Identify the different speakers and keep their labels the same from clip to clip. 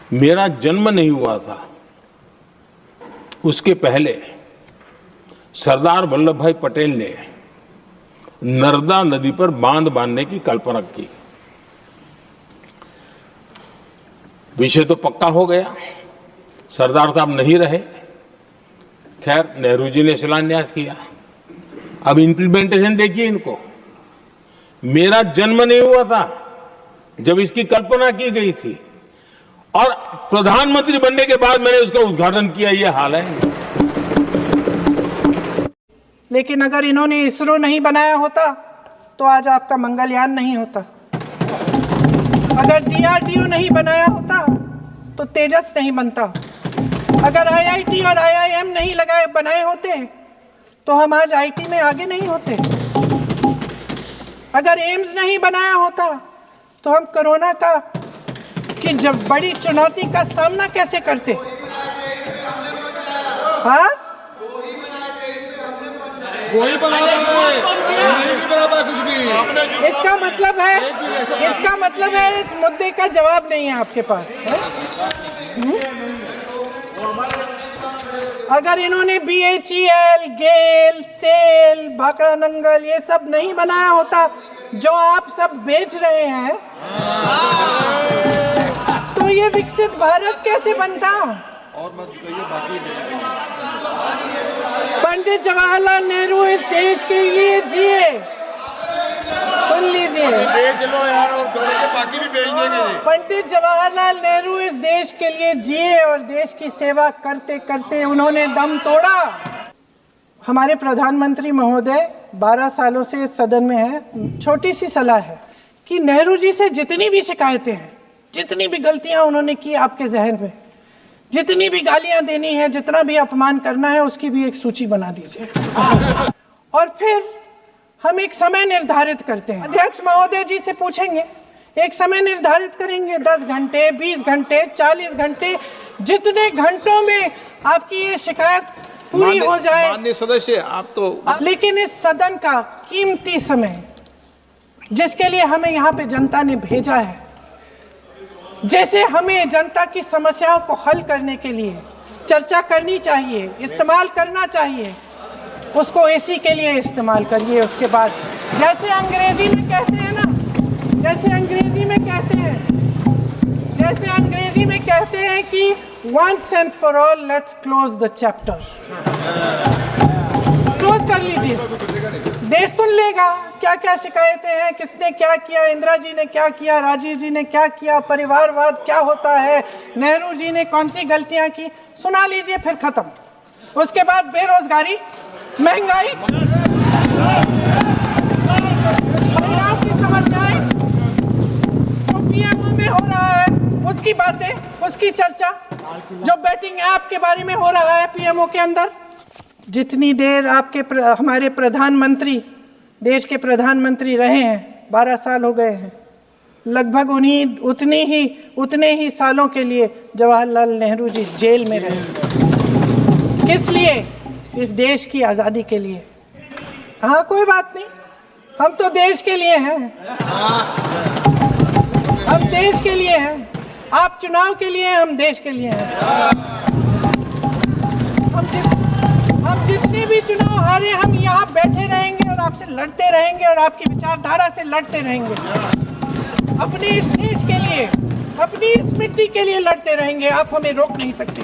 Speaker 1: मेरा जन्म नहीं हुआ था उसके पहले सरदार वल्लभ भाई पटेल ने नर्मदा नदी पर बांध बांधने की कल्पना की। विषय तो पक्का हो गया, सरदार साहब नहीं रहे, खैर नेहरू जी ने शिलान्यास किया। अब इंप्लीमेंटेशन देखिए इनको। मेरा जन्म नहीं हुआ था जब इसकी कल्पना की गई थी और प्रधानमंत्री बनने के बाद मैंने उसका उद्घाटन किया, ये हाल है।
Speaker 2: लेकिन अगर इन्होंने इसरो नहीं बनाया होता तो आज आपका मंगलयान नहीं होता। अगर डीआरडीओ नहीं बनाया होता तो तेजस नहीं बनता। अगर आईआईटी और आईआईएम नहीं बनाए होते तो हम आज आईटी में आगे नहीं होते। अगर एम्स नहीं बनाया होता तो हम कोरोना की जब बड़ी चुनौती का सामना कैसे करते। हाँ,
Speaker 3: वही बना कुछ भी।
Speaker 2: इसका मतलब है इस मुद्दे का जवाब नहीं है आपके पास। अगर इन्होंने BHEL, गेल, सेल, भाखड़ा नंगल ये सब नहीं बनाया होता जो आप सब बेच रहे हैं तो ये विकसित भारत कैसे बनता।
Speaker 3: और मत कहिए बाकी।
Speaker 2: पंडित जवाहरलाल नेहरू इस देश के लिए जिए। सुन लीजिए,
Speaker 3: बेच लो यार, बाकी भी बेच देंगे।
Speaker 2: पंडित जवाहरलाल नेहरू इस देश के लिए जिए और देश की सेवा करते करते उन्होंने दम तोड़ा। हमारे प्रधानमंत्री महोदय 12 सालों से इस सदन में हैं। छोटी सी सलाह है कि नेहरू जी से जितनी भी शिकायतें हैं, जितनी भी गलतियां उन्होंने की आपके जहन में, जितनी भी गालियां देनी है, जितना भी अपमान करना है, उसकी भी एक सूची बना दीजिए और फिर हम एक समय निर्धारित करते हैं। अध्यक्ष महोदय जी से पूछेंगे, एक समय निर्धारित करेंगे, 10 घंटे, 20 घंटे, 40 घंटे, जितने घंटों में आपकी ये शिकायत पूरी हो जाए।
Speaker 1: माननीय सदस्य, आप तो
Speaker 2: लेकिन इस सदन का कीमती समय, जिसके लिए हमें यहाँ पे जनता ने भेजा है, जैसे हमें जनता की समस्याओं को हल करने के लिए चर्चा करनी चाहिए, इस्तेमाल करना चाहिए, उसको इसी के लिए इस्तेमाल करिए। उसके बाद जैसे अंग्रेजी में कहते हैं ना, जैसे अंग्रेजी में कहते हैं कि once and for all let's close the chapter। Close कर लीजिए, देश सुन लेगा क्या क्या शिकायतें हैं, किसने क्या किया, इंदिरा जी ने क्या किया, राजीव जी ने क्या किया, परिवारवाद क्या होता है, नेहरू जी ने कौन सी गलतियां की, सुना लीजिए, फिर खत्म। उसके बाद बेरोजगारी, महंगाई, महिलाओं की समस्याएं, जो पीएमओ में हो रहा है उसकी बातें, उसकी चर्चा, जो बैटिंग ऐप के बारे में हो रहा है पीएमओ के अंदर। जितनी देर हमारे प्रधानमंत्री, देश के प्रधानमंत्री रहे हैं, 12 साल हो गए हैं, लगभग उतने ही सालों के लिए जवाहरलाल नेहरू जी जेल में रहे। किस लिए? इस देश की आज़ादी के लिए। हाँ, कोई बात नहीं, हम तो देश के लिए हैं, हम देश के लिए हैं। आप चुनाव के लिए हैं, हम देश के लिए हैं। हम जितने भी चुनाव हारे, हम यहाँ बैठे रहेंगे और आपसे लड़ते रहेंगे और आपकी विचारधारा से लड़ते रहेंगे। अपने इस देश के लिए, अपनी इस मिट्टी के लिए लड़ते रहेंगे। आप हमें रोक नहीं सकते।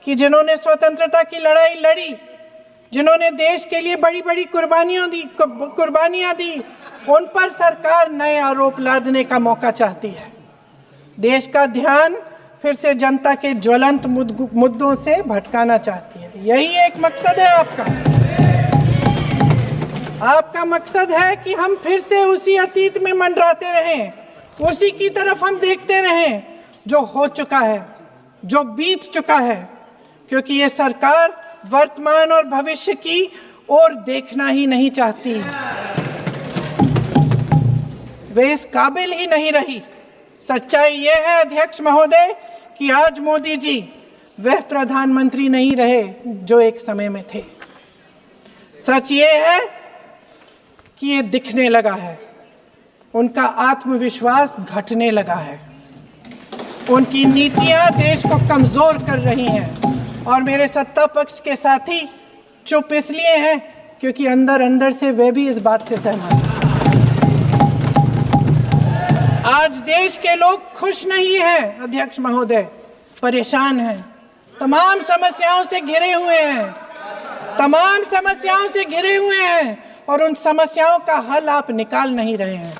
Speaker 2: कि जिन्होंने स्वतंत्रता की लड़ाई लड़ी, जिन्होंने देश के लिए बड़ी बड़ी कुर्बानियां दी, उन पर सरकार नए आरोप लादने का मौका चाहती है। देश का ध्यान फिर से जनता के ज्वलंत मुद्दों से भटकाना चाहती है। यही एक मकसद है आपका। आपका मकसद है कि हम फिर से उसी अतीत में मंडराते रहें, उसी की तरफ हम देखते रहें जो हो चुका है, जो बीत चुका है, क्योंकि ये सरकार वर्तमान और भविष्य की ओर देखना ही नहीं चाहती। वे इस काबिल ही नहीं रही। सच्चाई ये है अध्यक्ष महोदय कि आज मोदी जी वह प्रधानमंत्री नहीं रहे जो एक समय में थे। सच ये है कि ये दिखने लगा है। उनका आत्मविश्वास घटने लगा है। उनकी नीतियां देश को कमजोर कर रही हैं और मेरे सत्ता पक्ष के साथी चुप इसलिए हैं क्योंकि अंदर अंदर से वे भी इस बात से सहमत हैं। आज देश के लोग खुश नहीं हैं अध्यक्ष महोदय, परेशान हैं, तमाम समस्याओं से घिरे हुए हैं, तमाम समस्याओं से घिरे हुए हैं और उन समस्याओं का हल आप निकाल नहीं रहे हैं।